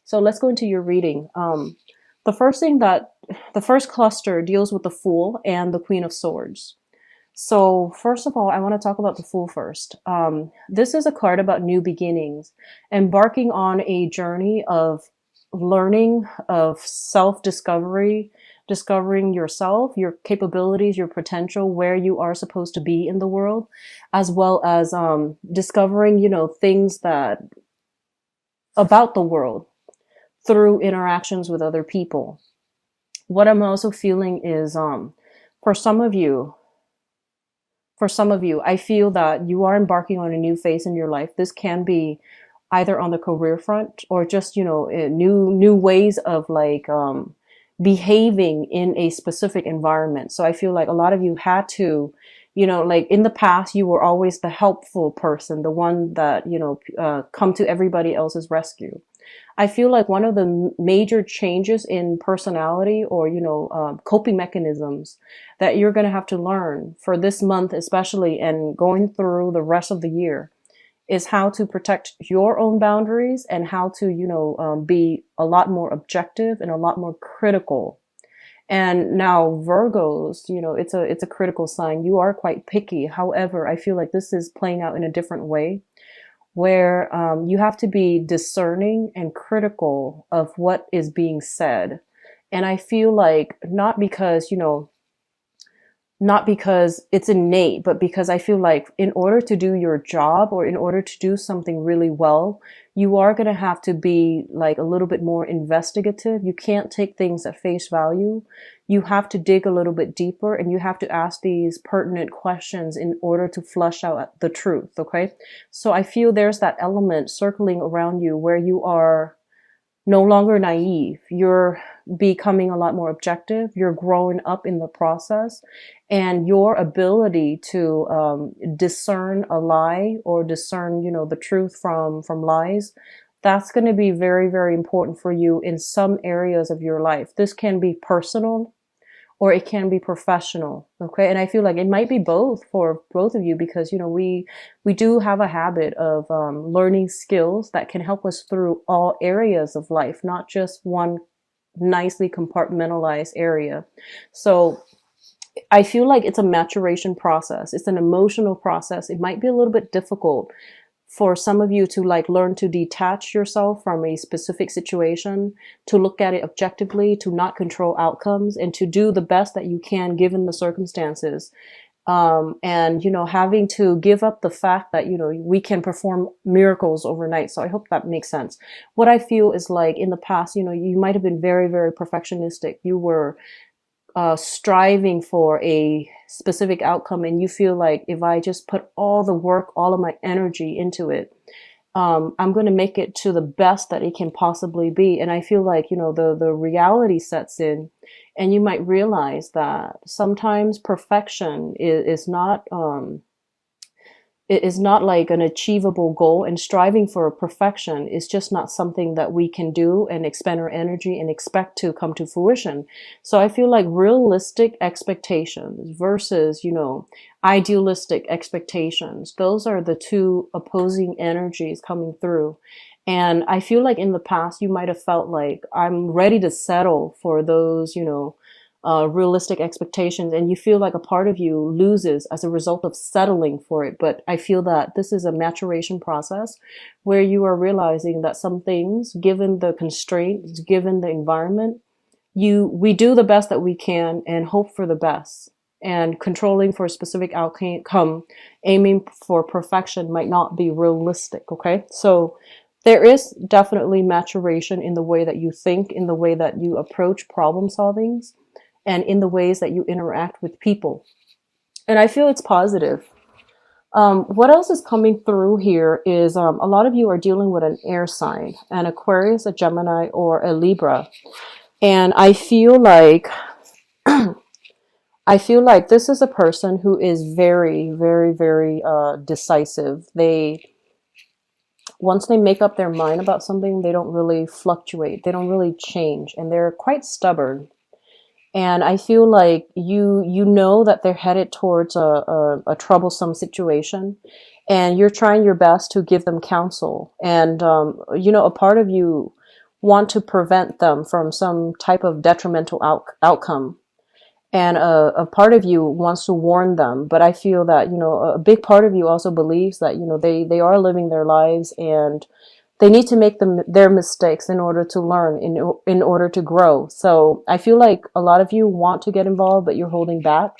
So let's go into your reading. The first thing that the first cluster deals with the Fool and the Queen of Swords. So first of all, I want to talk about the Fool first. This is a card about new beginnings, embarking on a journey of learning, of self-discovery, discovering yourself, your capabilities, your potential, where you are supposed to be in the world, as well as discovering, things that about the world through interactions with other people. What I'm also feeling is, for some of you, I feel that you are embarking on a new phase in your life. This can be either on the career front or just, new ways of like, behaving in a specific environment. So I feel like a lot of you had to, like in the past, you were always the helpful person, the one that, come to everybody else's rescue. I feel like one of the major changes in personality or, coping mechanisms that you're going to have to learn for this month, especially, and going through the rest of the year is how to protect your own boundaries and how to, be a lot more objective and a lot more critical. And now Virgos, it's a critical sign. You are quite picky. However, I feel like this is playing out in a different way where you have to be discerning and critical of what is being said. And I feel like not because it's innate, but because I feel like in order to do your job or in order to do something really well, you are going to have to be like a little bit more investigative. You can't take things at face value. You have to dig a little bit deeper and you have to ask these pertinent questions in order to flush out the truth. Okay. So I feel there's that element circling around you where you are no longer naive. You're becoming a lot more objective. You're growing up in the process, and your ability to discern a lie or discern, the truth from lies. That's going to be very, very important for you in some areas of your life. This can be personal or it can be professional. Okay. And I feel like it might be both for both of you because, we do have a habit of learning skills that can help us through all areas of life, not just one nicely compartmentalized area. So I feel like it's a maturation process. It's an emotional process. It might be a little bit difficult for some of you to like learn to detach yourself from a specific situation, to look at it objectively, to not control outcomes, and to do the best that you can given the circumstances. And, having to give up the fact that, we can perform miracles overnight. So I hope that makes sense. What I feel is like in the past, you might have been very, very perfectionistic. You were striving for a specific outcome and you feel like if I just put all the work, all of my energy into it, I'm going to make it to the best that it can possibly be. And I feel like, the reality sets in and you might realize that sometimes perfection is not, it is not like an achievable goal, and striving for perfection is just not something that we can do and expend our energy and expect to come to fruition. So I feel like realistic expectations versus, idealistic expectations, those are the two opposing energies coming through. And I feel like in the past, you might have felt like I'm ready to settle for those, realistic expectations, and you feel like a part of you loses as a result of settling for it. But I feel that this is a maturation process where you are realizing that some things, given the constraints, given the environment, we do the best that we can and hope for the best. And controlling for a specific outcome, aiming for perfection might not be realistic. Okay, so there is definitely maturation in the way that you think, in the way that you approach problem solvings, and in the ways that you interact with people. And I feel it's positive. What else is coming through here is a lot of you are dealing with an air sign, an Aquarius, a Gemini, or a Libra. And I feel like this is a person who is very, very, very decisive. Once they make up their mind about something, they don't really fluctuate. They don't really change, and they're quite stubborn. And I feel like you know that they're headed towards a troublesome situation, and you're trying your best to give them counsel. And a part of you want to prevent them from some type of detrimental outcome. And a part of you wants to warn them. But I feel that, a big part of you also believes that, they are living their lives, and they need to make their mistakes in order to learn, in order to grow. So I feel like a lot of you want to get involved, but you're holding back,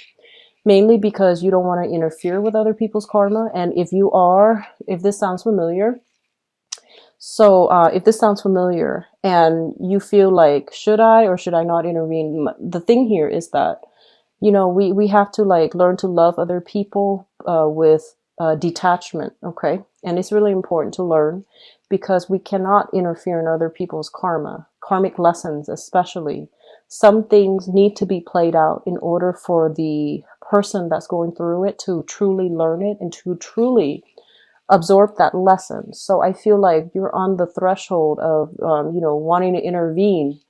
mainly because you don't want to interfere with other people's karma. And if this sounds familiar, if this sounds familiar and you feel like, should I or should I not intervene? The thing here is that, we have to like learn to love other people with detachment, okay? And it's really important to learn, because we cannot interfere in other people's karmic lessons, especially. Some things need to be played out in order for the person that's going through it to truly learn it and to truly absorb that lesson. So I feel like you're on the threshold of, wanting to intervene,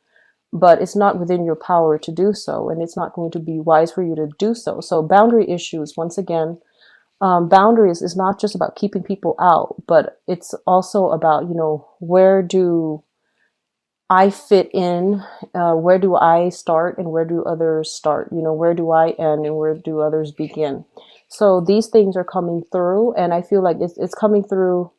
but it's not within your power to do so, and it's not going to be wise for you to do so. So boundary issues, once again, boundaries is not just about keeping people out, but it's also about, where do I fit in? Where do I start and where do others start? Where do I end and where do others begin? So these things are coming through, and I feel like it's coming through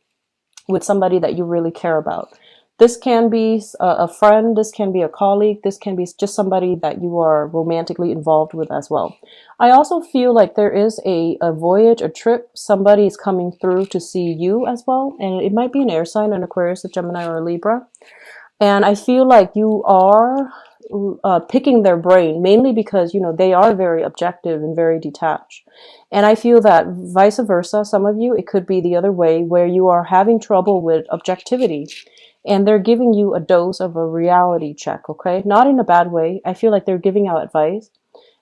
with somebody that you really care about. This can be a friend, this can be a colleague, this can be just somebody that you are romantically involved with as well. I also feel like there is a voyage, a trip, somebody is coming through to see you as well. And it might be an air sign, an Aquarius, a Gemini, or a Libra. And I feel like you are picking their brain, mainly because, they are very objective and very detached. And I feel that vice versa, some of you, it could be the other way, where you are having trouble with objectivity and they're giving you a dose of a reality check, okay? Not in a bad way. I feel like they're giving out advice.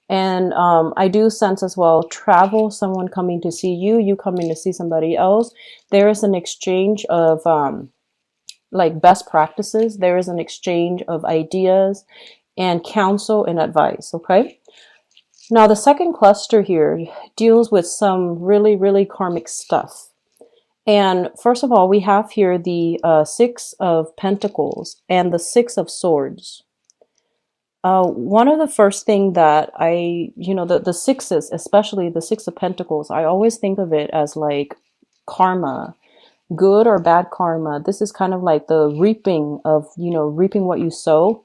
And I do sense as well, travel, someone coming to see you, you coming to see somebody else. There is an exchange of like best practices. There is an exchange of ideas and counsel and advice, okay? Now, the second cluster here deals with some really, really karmic stuff. And first of all, we have here the Six of Pentacles and the Six of Swords. One of the first thing that the sixes, especially the Six of Pentacles, I always think of it as like karma, good or bad karma. This is kind of like the reaping of, reaping what you sow.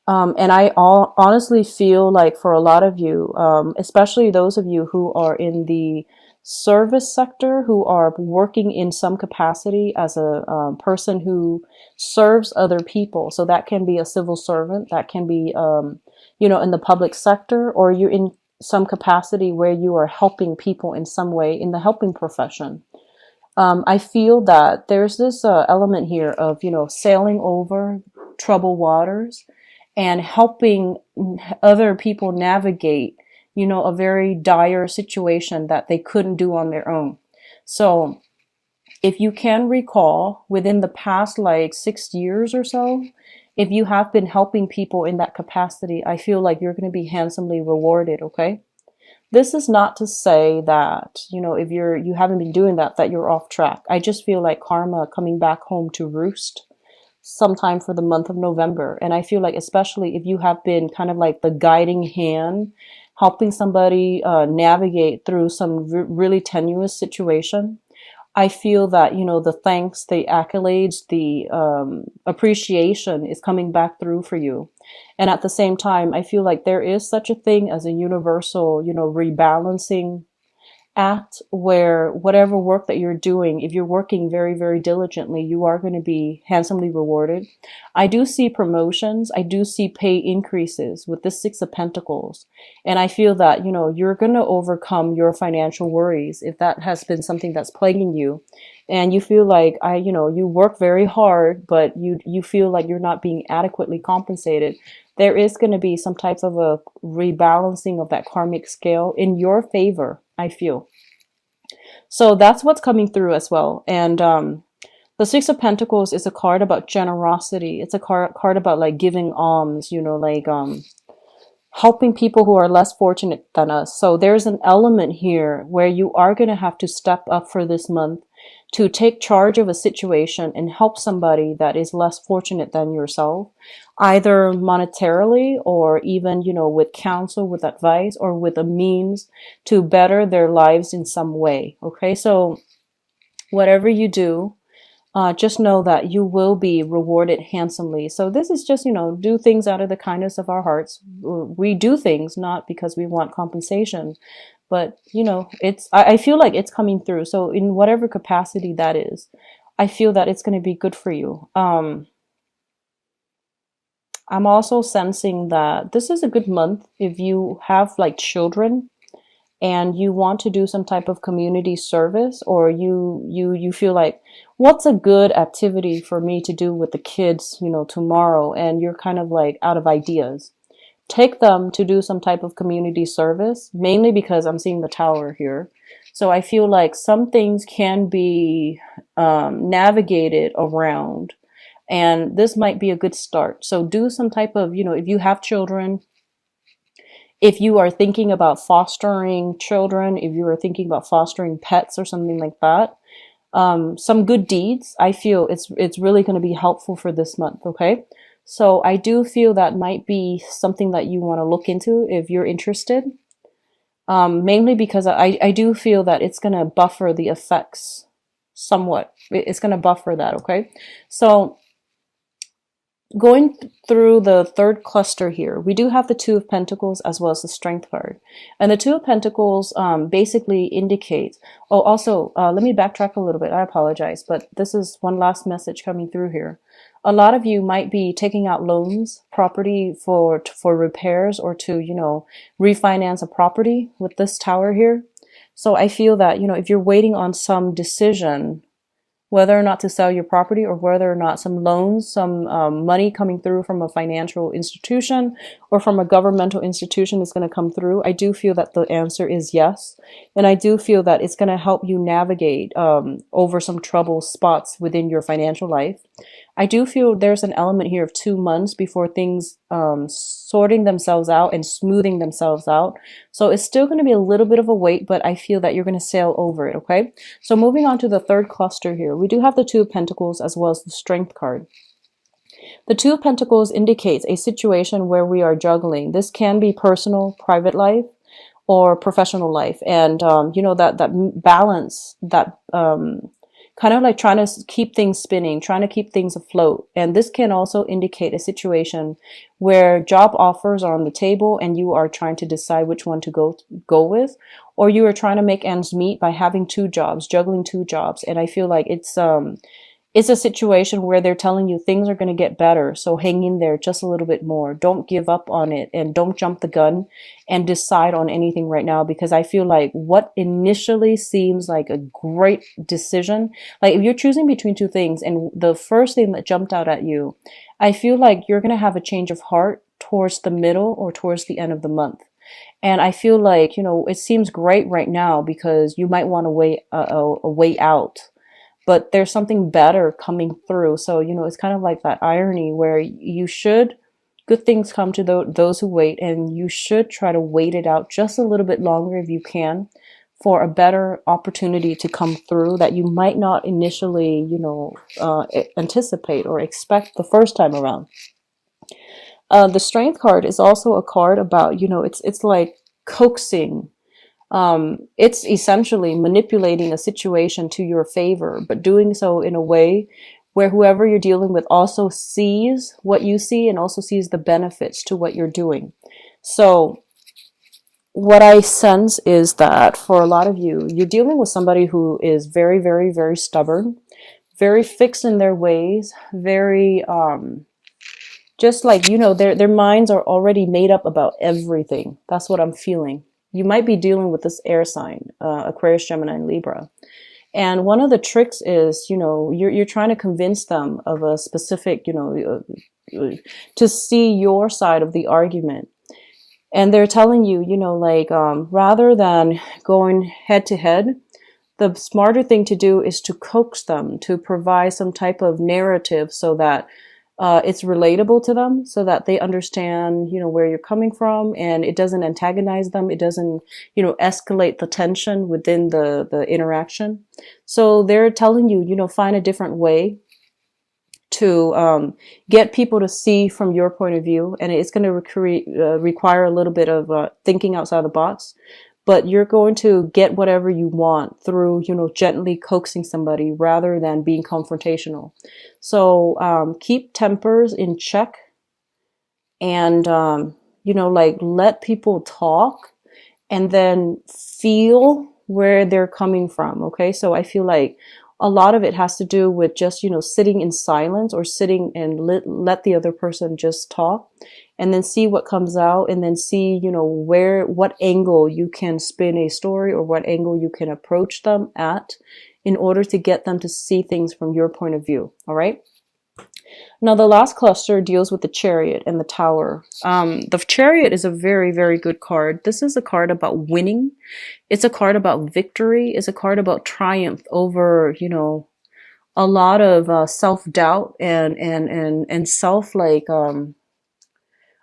And I honestly feel like for a lot of you, especially those of you who are in the service sector, who are working in some capacity as a person who serves other people. So that can be a civil servant, that can be, in the public sector, or you're in some capacity where you are helping people in some way in the helping profession. I feel that there's this element here of, sailing over troubled waters and helping other people navigate, a very dire situation that they couldn't do on their own. So if you can recall, within the past like 6 years or so, if you have been helping people in that capacity, I feel like you're going to be handsomely rewarded, okay? This is not to say that, if you haven't been doing that you're off track. I just feel like karma coming back home to roost sometime for the month of November. And I feel like, especially if you have been kind of like the guiding hand, helping somebody navigate through some really tenuous situation, I feel that, the thanks, the accolades, the appreciation is coming back through for you. And at the same time, I feel like there is such a thing as a universal, rebalancing act, where whatever work that you're doing, if you're working very, very diligently, you are going to be handsomely rewarded. I do see promotions. I do see pay increases with the Six of Pentacles. And I feel that, you're going to overcome your financial worries if that has been something that's plaguing you. And you feel like you work very hard, but you feel like you're not being adequately compensated. There is going to be some type of a rebalancing of that karmic scale in your favor, I feel. So that's what's coming through as well. And the Six of Pentacles is a card about generosity. It's a card about like giving alms, helping people who are less fortunate than us. So there's an element here where you are going to have to step up for this month to take charge of a situation and help somebody that is less fortunate than yourself, either monetarily or even, with counsel, with advice, or with a means to better their lives in some way. Okay, so whatever you do, just know that you will be rewarded handsomely. So this is just, do things out of the kindness of our hearts. We do things not because we want compensation, but I feel like it's coming through. So in whatever capacity that is, I feel that it's going to be good for you. I'm also sensing that this is a good month if you have like children and you want to do some type of community service, or you feel like, what's a good activity for me to do with the kids, tomorrow, and you're kind of like out of ideas. Take them to do some type of community service, mainly because I'm seeing the tower here. So I feel like some things can be navigated around, and this might be a good start. So do some type of, if you have children, if you are thinking about fostering children, if you are thinking about fostering pets or something like that, some good deeds, I feel it's really going to be helpful for this month. Okay. So I do feel that might be something that you want to look into if you're interested. Mainly because I do feel that it's going to buffer the effects somewhat. It's going to buffer that. Okay. So going through the third cluster here, we do have the Two of Pentacles as well as the Strength card. And the Two of Pentacles basically indicates, oh, also, let me backtrack a little bit. I apologize, but this is one last message coming through here. A lot of you might be taking out loans, property for repairs, or to, refinance a property with this tower here. So I feel that, if you're waiting on some decision, whether or not to sell your property, or whether or not some loans, some money coming through from a financial institution or from a governmental institution is going to come through, I do feel that the answer is yes. And I do feel that it's going to help you navigate over some trouble spots within your financial life. I do feel there's an element here of 2 months before things sorting themselves out and smoothing themselves out. So it's still going to be a little bit of a wait, but I feel that you're going to sail over it, okay? So moving on to the third cluster here, we do have the Two of Pentacles as well as the Strength card. The Two of Pentacles indicates a situation where we are juggling. This can be personal, private life, or professional life. And, that balance, that kind of like trying to keep things spinning, trying to keep things afloat. And this can also indicate a situation where job offers are on the table and you are trying to decide which one to go with, or you are trying to make ends meet by having 2 jobs, juggling 2 jobs. And I feel like it's a situation where they're telling you things are going to get better. So hang in there just a little bit more. Don't give up on it, and don't jump the gun and decide on anything right now, because I feel like what initially seems like a great decision, like if you're choosing between 2 things and the first thing that jumped out at you, I feel like you're going to have a change of heart towards the middle or towards the end of the month. And I feel like, it seems great right now because you might want a way out. But there's something better coming through. So, it's kind of like that irony where good things come to those who wait, and you should try to wait it out just a little bit longer if you can for a better opportunity to come through that you might not initially, anticipate or expect the first time around. The Strength card is also a card about, it's like coaxing. It's essentially manipulating a situation to your favor, but doing so in a way where whoever you're dealing with also sees what you see and also sees the benefits to what you're doing. So what I sense is that for a lot of you, you're dealing with somebody who is very, very, very stubborn, very fixed in their ways, very, just like, their minds are already made up about everything. That's what I'm feeling. You might be dealing with this air sign, Aquarius, Gemini, and Libra. And one of the tricks is, you're trying to convince them of a specific, to see your side of the argument. And they're telling you, rather than going head to head, the smarter thing to do is to coax them, to provide some type of narrative so that it's relatable to them so that they understand, where you're coming from, and it doesn't antagonize them. It doesn't, escalate the tension within the interaction. So they're telling you, find a different way to get people to see from your point of view, and it's going to require a little bit of thinking outside the box, but you're going to get whatever you want through, gently coaxing somebody rather than being confrontational. So keep tempers in check, and like, let people talk, and then feel where they're coming from. Okay, so I feel like a lot of it has to do with just, sitting in silence, or sitting and let the other person just talk, and then see what comes out, and then see, what angle you can spin a story, or what angle you can approach them at, in order to get them to see things from your point of view. All right. Now, the last cluster deals with the Chariot and the Tower. The Chariot is a very, very good card. This is a card about winning. It's a card about victory. It's a card about triumph over, a lot of self-doubt and self, like,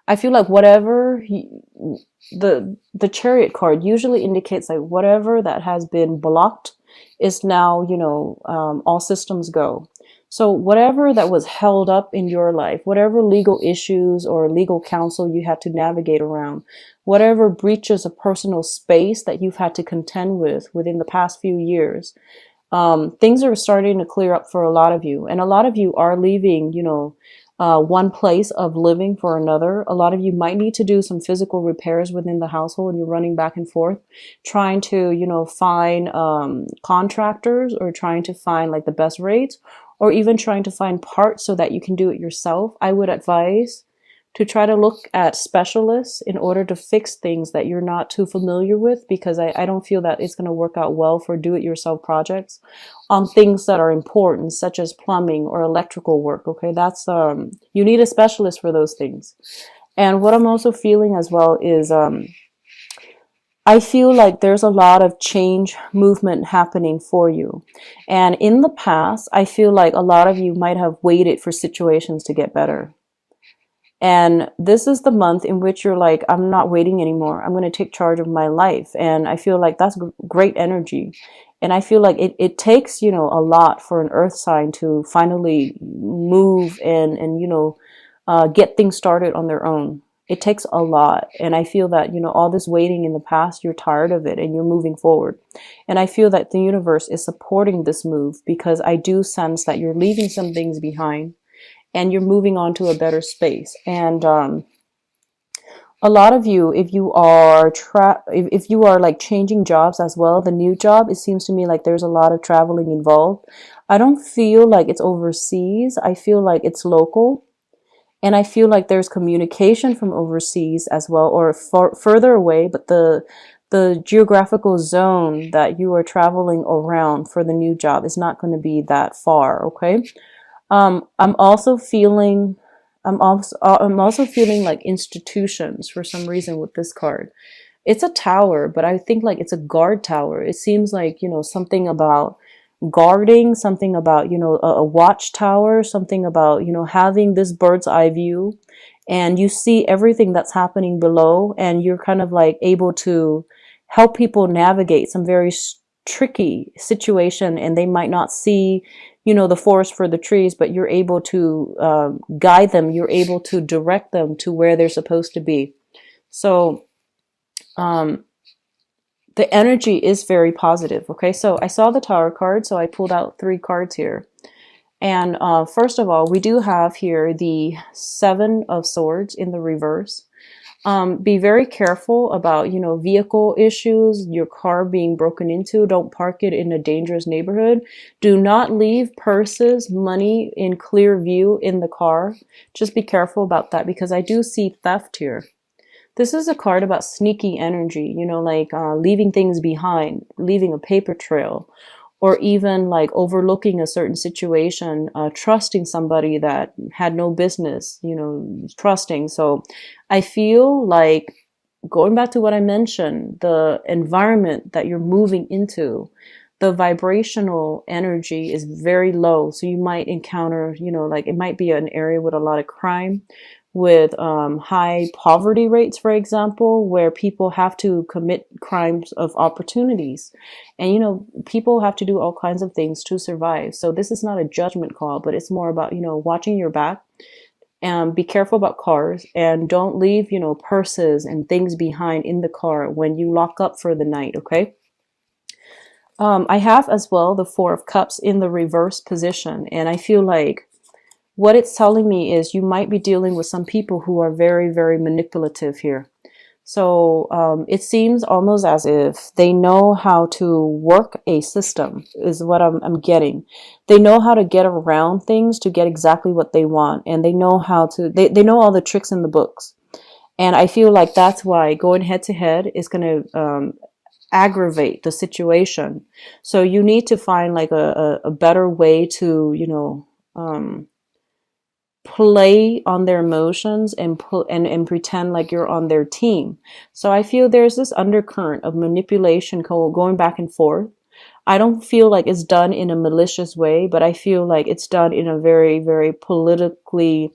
I feel like the Chariot card usually indicates like whatever that has been blocked is now, all systems go. So whatever that was held up in your life, whatever legal issues or legal counsel you had to navigate around, whatever breaches of personal space that you've had to contend with within the past few years, things are starting to clear up for a lot of you. And a lot of you are leaving, one place of living for another. A lot of you might need to do some physical repairs within the household, and you're running back and forth, trying to, find contractors, or trying to find like the best rates, or even trying to find parts so that you can do it yourself. I would advise to try to look at specialists in order to fix things that you're not too familiar with, because I don't feel that it's going to work out well for do-it-yourself projects on things that are important, such as plumbing or electrical work. Okay, that's you need a specialist for those things. And what I'm also feeling as well is I feel like there's a lot of change movement happening for you. And in the past, I feel like a lot of you might have waited for situations to get better. And this is the month in which you're like, I'm not waiting anymore. I'm going to take charge of my life. And I feel like that's great energy. And I feel like it takes, a lot for an earth sign to finally move and get things started on their own. It takes a lot. And I feel that, all this waiting in the past, you're tired of it and you're moving forward. And I feel that the universe is supporting this move, because I do sense that you're leaving some things behind and you're moving on to a better space. And a lot of you, if you are if you are like changing jobs as well, the new job, it seems to me like there's a lot of traveling involved. I don't feel like it's overseas. I feel like it's local. And I feel like there's communication from overseas as well, or further away, but the geographical zone that you are traveling around for the new job is not going to be that far. Okay. I'm also feeling like institutions for some reason with this card. It's a tower, but I think like it's a guard tower. It seems like, something about guarding, something about, a watchtower, something about, having this bird's eye view, and you see everything that's happening below, and you're kind of like able to help people navigate some very tricky situation, and they might not see, the forest for the trees, but you're able to guide them. You're able to direct them to where they're supposed to be. So the energy is very positive. Okay, so I saw the Tower card, so I pulled out 3 cards here. And first of all, we do have here the 7 of Swords in the reverse. Be very careful about, vehicle issues, your car being broken into. Don't park it in a dangerous neighborhood. Do not leave purses, money in clear view in the car. Just be careful about that, because I do see theft here. This is a card about sneaky energy, like leaving things behind, leaving a paper trail, or even like overlooking a certain situation, trusting somebody that had no business, trusting. So I feel like, going back to what I mentioned, the environment that you're moving into, the vibrational energy is very low. So you might encounter, like it might be an area with a lot of crime, with high poverty rates, for example, where people have to commit crimes of opportunities. And, people have to do all kinds of things to survive. So this is not a judgment call, but it's more about, watching your back, and be careful about cars, and don't leave, purses and things behind in the car when you lock up for the night. Okay. I have as well the Four of Cups in the reverse position. And I feel like what it's telling me is you might be dealing with some people who are very, very manipulative here. So it seems almost as if they know how to work a system, is what I'm getting. They know how to get around things to get exactly what they want. And they know how to, they know all the tricks in the books. And I feel like that's why going head to head is going to aggravate the situation. So you need to find like a better way to, play on their emotions and and pretend like you're on their team. So I feel there's this undercurrent of manipulation going back and forth. I don't feel like it's done in a malicious way, but I feel like it's done in a very, very politically,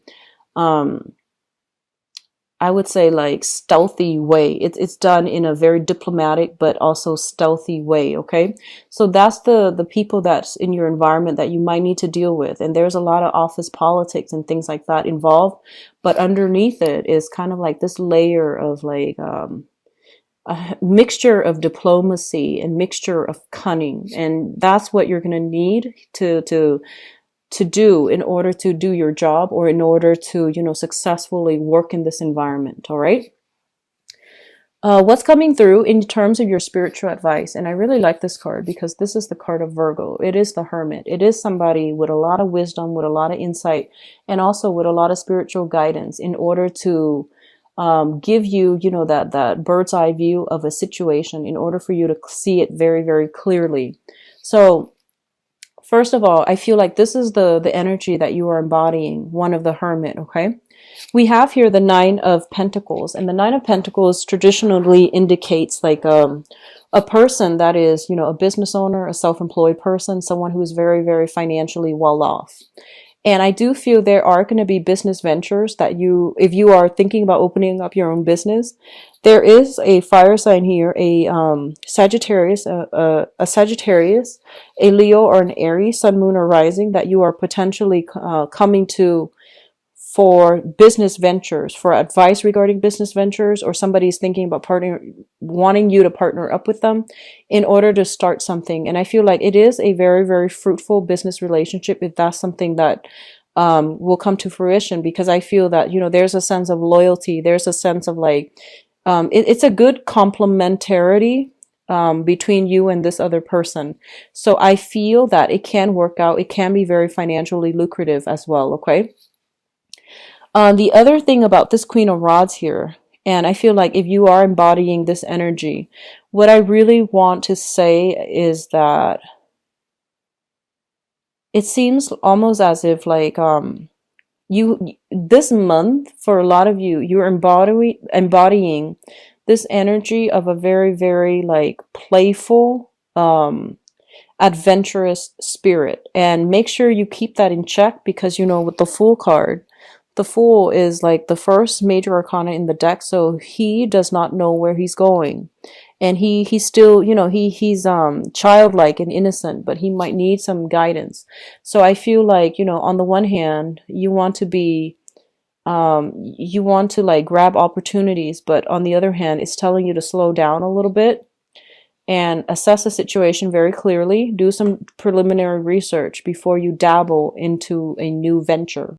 I would say like stealthy way. It's done in a very diplomatic but also stealthy way. Okay, so that's the people that's in your environment that you might need to deal with. And there's a lot of office politics and things like that involved, but underneath it is kind of like this layer of like a mixture of diplomacy and mixture of cunning, and that's what you're going to need to do in order to do your job, or in order to, successfully work in this environment. All right. What's coming through in terms of your spiritual advice? And I really like this card because this is the card of Virgo. It is the Hermit. It is somebody with a lot of wisdom, with a lot of insight, and also with a lot of spiritual guidance in order to give you, that bird's eye view of a situation, in order for you to see it very, very clearly. So first of all, I feel like this is the energy that you are embodying, one of the Hermit, okay? We have here the Nine of Pentacles, and the Nine of Pentacles traditionally indicates like a person that is, a business owner, a self-employed person, someone who is very, very financially well off. And I do feel there are going to be business ventures that if you are thinking about opening up your own business, there is a fire sign here, a Sagittarius, a Leo, or an Aries, Sun, Moon, or Rising, that you are potentially coming to for business ventures, for advice regarding business ventures, or somebody is thinking about wanting you to partner up with them in order to start something. And I feel like it is a very, very fruitful business relationship if that's something that will come to fruition, because I feel that, there's a sense of loyalty. There's a sense of like, it's a good complementarity between you and this other person. So I feel that it can work out. It can be very financially lucrative as well. Okay. The other thing about this Queen of Rods here, and I feel like if you are embodying this energy, what I really want to say is that it seems almost as if like this month, for a lot of you, you're embodying this energy of a very, very like playful, adventurous spirit. And make sure you keep that in check, because with the Fool card, the Fool is like the first major arcana in the deck, so he does not know where he's going. And he's still, he's childlike and innocent, but he might need some guidance. So I feel like, on the one hand, you want to be you want to like grab opportunities, but on the other hand, it's telling you to slow down a little bit and assess the situation very clearly. Do some preliminary research before you dabble into a new venture.